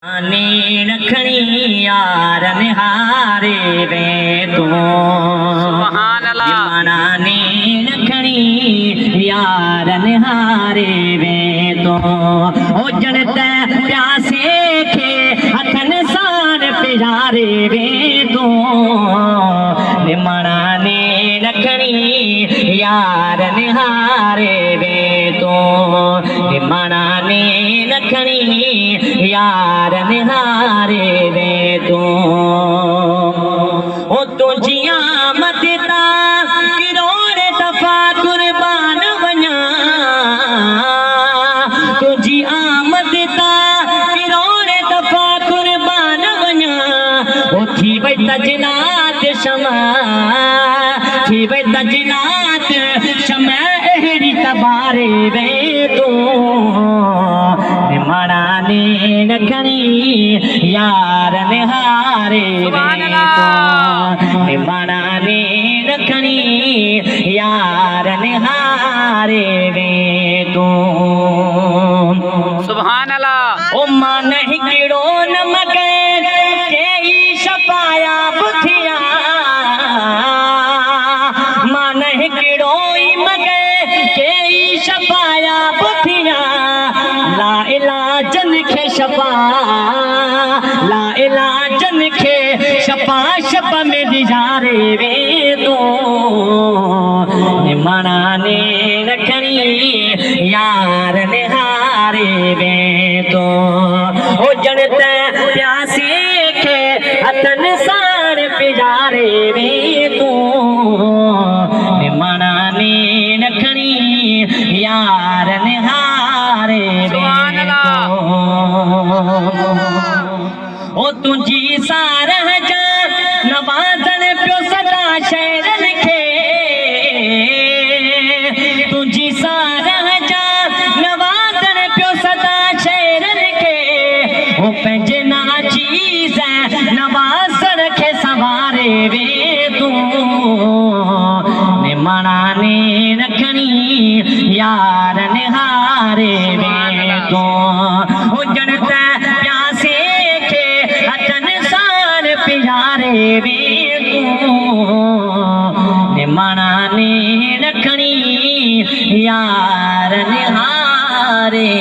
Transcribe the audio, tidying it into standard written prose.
आने रखनी यार निहारे वे तो सुभान अल्लाह। मनाने रखनी यार निहारे वे तो ओ जनते प्यासे के हथन सार प्यारे वे तो मनाने रखनी यार निहारे वे तो मनाने रखनी यार निहारे वे तो ओ तुझिया मदता किरोड़ दफा कुर्बान वञा तुझी आमदता किरोड़ दफा कुर्बान वञा ओ थी वई तजनात शमा थी वई तजनात शमा अहिड़ी तबारे वे तो मनाने रखनी यार निहारे वे मनाने रखनी यार निहारे वे तो सुभान अल्लाह। ओ मन हिकिड़ो नमक के छपाया बुथिया मन हिकिड़ो मग के छपाया बुथिया ला इलाजन खे छपा ला इलाजन खे छपा छप में दिजारे वे तो मनाने रखनी यार निहारे वे तो ओ जनते प्यासे के हथन सार पिजारे वे तो मनाने रखनी यार निहारे वे ओ तुझी सारह जा नवाजन पियो सदा शहरन खे तुझी सारह जा नवाजन पियो सदा शहरन खे ओ पंहिंजे नाचीज़ नवाज़ण खे संवारे वे तूं मनाने रखनी यार निहारे वे तो हुजण त प्यासे के हथन सार प्यारे वे तो मनाने रखनी यार निहारे